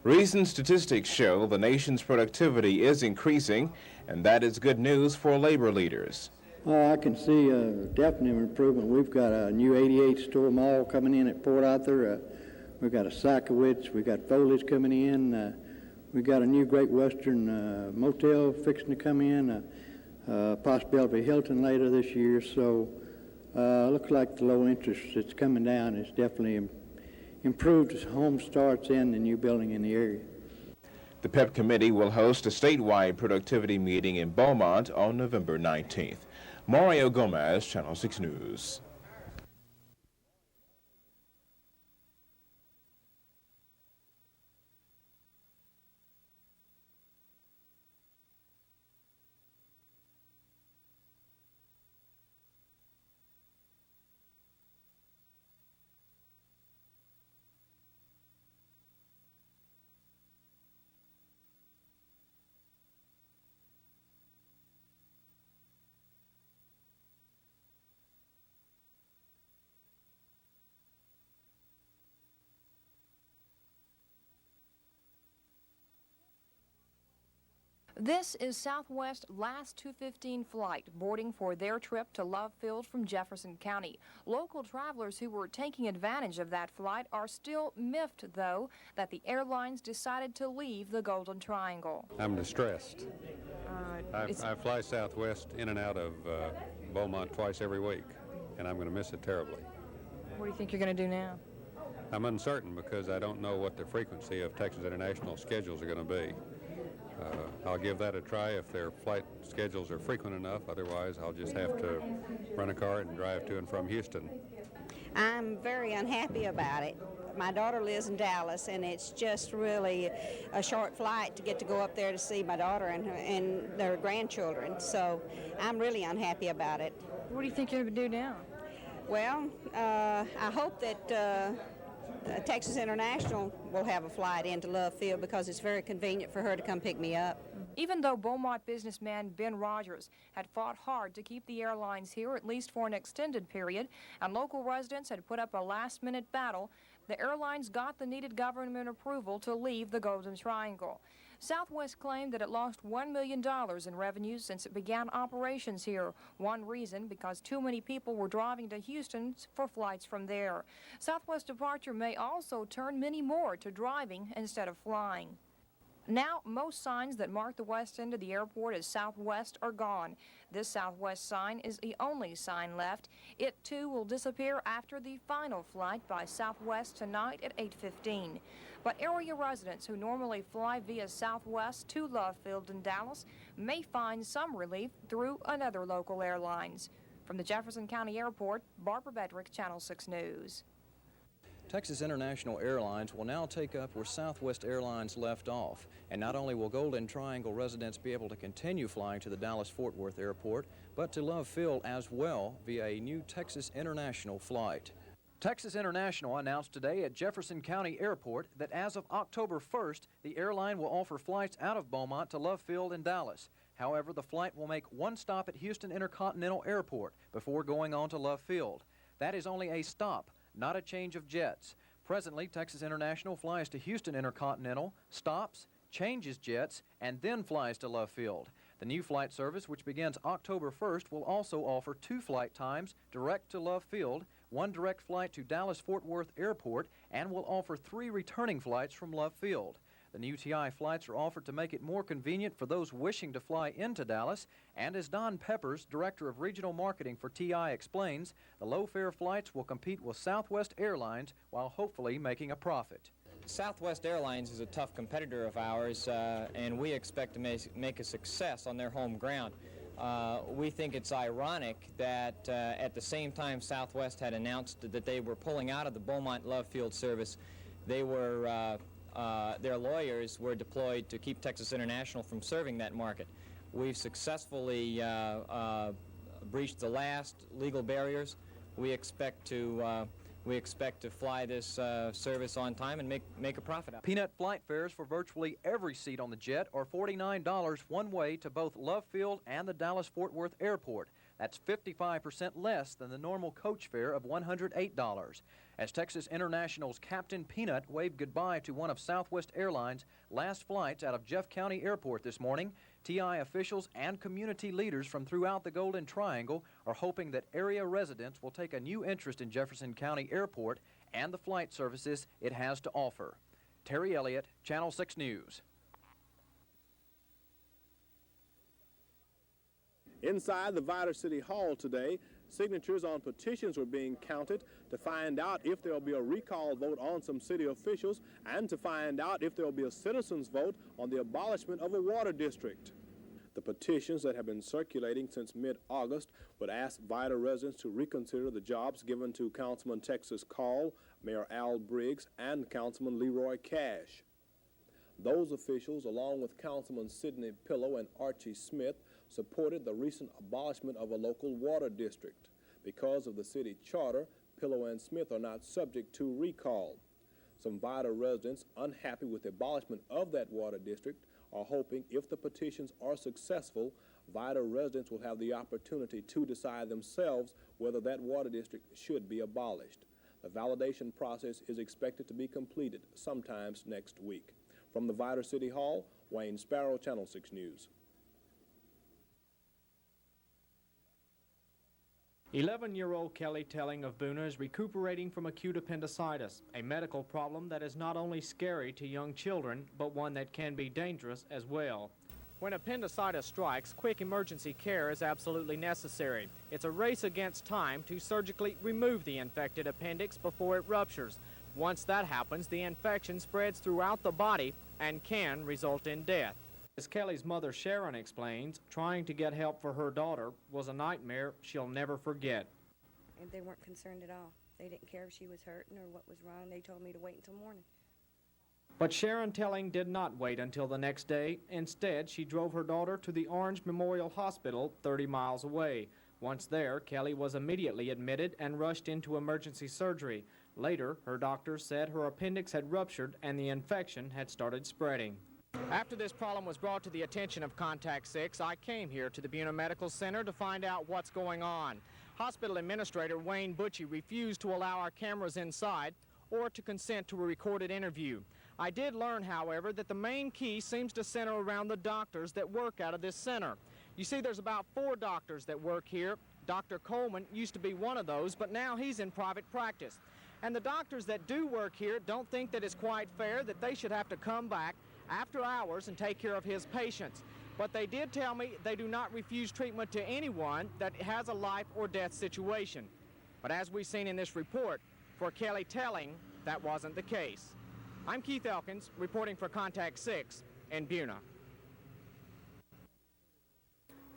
P: Recent statistics show the nation's productivity is increasing, and that is good news for labor leaders.
F: I can see a definite improvement. We've got a new 88-store mall coming in at Port Arthur. We've got a Sakowitz. We've got Foley's coming in. We've got a new Great Western motel fixing to come in. Possibility of Hilton later this year. So looks like the low interest that's coming down is definitely improved home starts and the new building in the area.
P: The PEP committee will host a statewide productivity meeting in Beaumont on November 19th. Mario Gomez, Channel 6 News.
B: This is Southwest's last 215 flight, boarding for their trip to Love Field from Jefferson County. Local travelers who were taking advantage of that flight are still miffed, though, that the airlines decided to leave the Golden Triangle.
G: I'm distressed. I fly Southwest in and out of Beaumont twice every week, and I'm going to miss it terribly.
B: What do you think you're going to do now?
G: I'm uncertain because I don't know what the frequency of Texas International schedules are going to be. I'll give that a try if their flight schedules are frequent enough. Otherwise, I'll just have to rent a car and drive to and from Houston.
I: I'm very unhappy about it. My daughter lives in Dallas, and it's just really a short flight to get to go up there to see my daughter and their grandchildren. So I'm really unhappy about it.
B: What do you think you're going to do now?
I: Well, I hope that Texas International will have a flight into Love Field because it's very convenient for her to come pick me up.
B: Even though Beaumont businessman Ben Rogers had fought hard to keep the airlines here at least for an extended period, and local residents had put up a last-minute battle, the airlines got the needed government approval to leave the Golden Triangle. Southwest claimed that it lost $1 million in revenues since it began operations here. One reason, because too many people were driving to Houston for flights from there. Southwest departure may also turn many more to driving instead of flying. Now, most signs that mark the west end of the airport as Southwest are gone. This Southwest sign is the only sign left. It, too, will disappear after the final flight by Southwest tonight at 8:15. But area residents who normally fly via Southwest to Love Field in Dallas may find some relief through another local airlines. From the Jefferson County Airport, Barbara Bedrick, Channel 6 News.
M: Texas International Airlines will now take up where Southwest Airlines left off. And not only will Golden Triangle residents be able to continue flying to the Dallas-Fort Worth Airport, but to Love Field as well via a new Texas International flight. Texas International announced today at Jefferson County Airport that as of October 1st, the airline will offer flights out of Beaumont to Love Field in Dallas. However, the flight will make one stop at Houston Intercontinental Airport before going on to Love Field. That is only a stop, not a change of jets. Presently, Texas International flies to Houston Intercontinental, stops, changes jets, and then flies to Love Field. The new flight service, which begins October 1st, will also offer 2 flight times direct to Love Field, 1 direct flight to Dallas-Fort Worth Airport, and will offer 3 returning flights from Love Field. The new TI flights are offered to make it more convenient for those wishing to fly into Dallas, and as Don Peppers, Director of Regional Marketing for TI, explains, the low-fare flights will compete with Southwest Airlines while hopefully making a profit.
J: Southwest Airlines is a tough competitor of ours, and we expect to make a success on their home ground. We think it's ironic that at the same time Southwest had announced that they were pulling out of the Beaumont Love Field service, they were their lawyers were deployed to keep Texas International from serving that market. We've successfully breached the last legal barriers. We expect to fly this service on time and make a profit out of it.
M: Peanut flight fares for virtually every seat on the jet are $49 one way to both Love Field and the Dallas-Fort Worth Airport. That's 55% less than the normal coach fare of $108. As Texas International's Captain Peanut waved goodbye to one of Southwest Airlines' last flights out of Jeff County Airport this morning, TI officials and community leaders from throughout the Golden Triangle are hoping that area residents will take a new interest in Jefferson County Airport and the flight services it has to offer. Terry Elliott, Channel 6 News.
D: Inside the Vidor City Hall today, signatures on petitions were being counted to find out if there will be a recall vote on some city officials and to find out if there will be a citizens' vote on the abolishment of a water district. The petitions that have been circulating since mid-August would ask Vidor residents to reconsider the jobs given to Councilman Texas Call, Mayor Al Briggs, and Councilman Leroy Cash. Those officials, along with Councilman Sidney Pillow and Archie Smith, supported the recent abolishment of a local water district. Because of the city charter, Pillow and Smith are not subject to recall. Some Vidor residents, unhappy with the abolishment of that water district, are hoping if the petitions are successful, Vidor residents will have the opportunity to decide themselves whether that water district should be abolished. The validation process is expected to be completed sometimes next week. From the Vidor City Hall, Wayne Sparrow, Channel 6 News.
A: 11-year-old Kelly Telling of Boona is recuperating from acute appendicitis, a medical problem that is not only scary to young children, but one that can be dangerous as well. When appendicitis strikes, quick emergency care is absolutely necessary. It's a race against time to surgically remove the infected appendix before it ruptures. Once that happens, the infection spreads throughout the body and can result in death. As Kelly's mother Sharon explains, trying to get help for her daughter was a nightmare she'll never forget.
K: And they weren't concerned at all. They didn't care if she was hurting or what was wrong. They told me to wait until morning.
A: But Sharon Telling did not wait until the next day. Instead, she drove her daughter to the Orange Memorial Hospital 30 miles away. Once there, Kelly was immediately admitted and rushed into emergency surgery. Later, her doctors said her appendix had ruptured and the infection had started spreading. After this problem was brought to the attention of Contact 6, I came here to the Beaumont Medical Center to find out what's going on. Hospital Administrator Wayne Butchie refused to allow our cameras inside or to consent to a recorded interview. I did learn, however, that the main key seems to center around the doctors that work out of this center. You see, there's about 4 doctors that work here. Dr. Coleman used to be one of those, but now he's in private practice. And the doctors that do work here don't think that it's quite fair that they should have to come back after hours and take care of his patients. But they did tell me they do not refuse treatment to anyone that has a life or death situation. But as we've seen in this report, for Kelly Telling, that wasn't the case. I'm Keith Elkins, reporting for Contact 6 in Beaumont.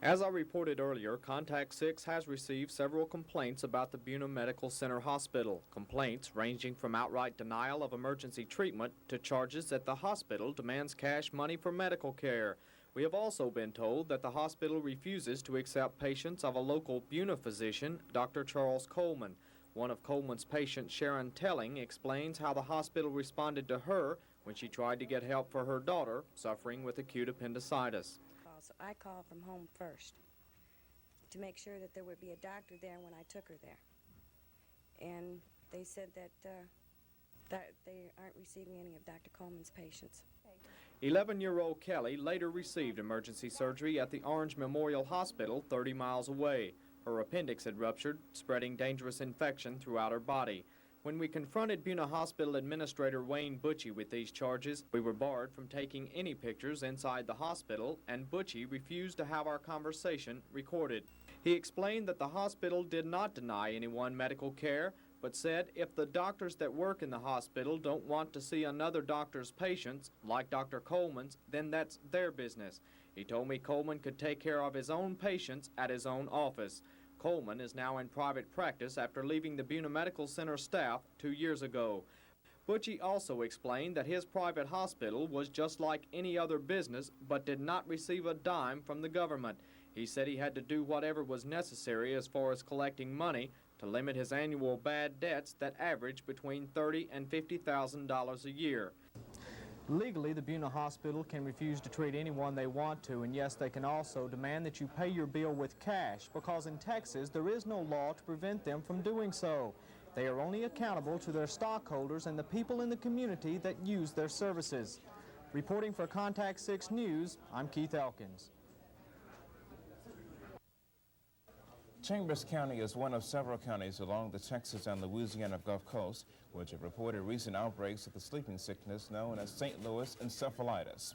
A: As I reported earlier, Contact 6 has received several complaints about the Beaumont Medical Center Hospital. Complaints ranging from outright denial of emergency treatment to charges that the hospital demands cash money for medical care. We have also been told that the hospital refuses to accept patients of a local Beaumont physician, Dr. Charles Coleman. One of Coleman's patients, Sharon Telling, explains how the hospital responded to her when she tried to get help for her daughter suffering with acute appendicitis.
K: so I called from home first to make sure that there would be a doctor there when I took her there. And they said that they aren't receiving any of Dr. Coleman's patients.
R: 11-year-old Kelly later received emergency surgery at the Orange Memorial Hospital 30 miles away. Her appendix had ruptured, spreading dangerous infection throughout her body. When we confronted Beaumont Hospital Administrator Wayne Butchie with these charges, we were barred from taking any pictures inside the hospital, and Butchie refused to have our conversation recorded. He explained that the hospital did not deny anyone medical care, but said if the doctors that work in the hospital don't want to see another doctor's patients, like Dr. Coleman's, then that's their business. He told me Coleman could take care of his own patients at his own office. Coleman is now in private practice after leaving the Beaumont Medical Center staff 2 years ago. Butchie also explained that his private hospital was just like any other business, but did not receive a dime from the government. He said he had to do whatever was necessary as far as collecting money to limit his annual bad debts that average between $30,000 and $50,000 a year. Legally, the Beaumont Hospital can refuse to treat anyone they want to, and yes, they can also demand that you pay your bill with cash, because in Texas, there is no law to prevent them from doing so. They are only accountable to their stockholders and the people in the community that use their services. Reporting for Contact 6 News, I'm Keith Elkins.
P: Chambers County is one of several counties along the Texas and Louisiana Gulf Coast which have reported recent outbreaks of the sleeping sickness known as St. Louis encephalitis.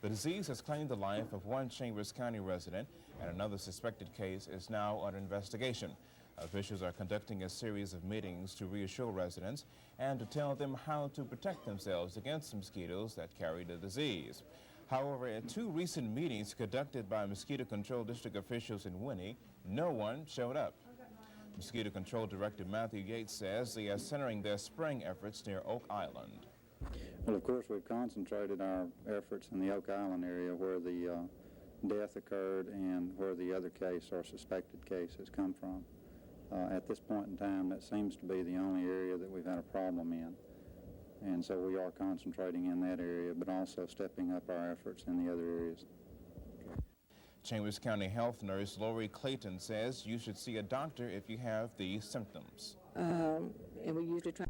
P: The disease has claimed the life of one Chambers County resident, and another suspected case is now under investigation. Officials are conducting a series of meetings to reassure residents and to tell them how to protect themselves against mosquitoes that carry the disease. However, at 2 recent meetings conducted by Mosquito Control District officials in Winnie, no one showed up. Mosquito Control Director Matthew Yates says they are centering their spraying efforts near Oak Island.
F: Well, of course, we've concentrated our efforts in the Oak Island area where the death occurred and where the other case or suspected case has come from. At this point in time, that seems to be the only area that we've had a problem in. And so we are concentrating in that area, but also stepping up our efforts in the other areas.
P: Chambers County Health Nurse Lori Clayton says you should see a doctor if you have these symptoms.
C: And we usually try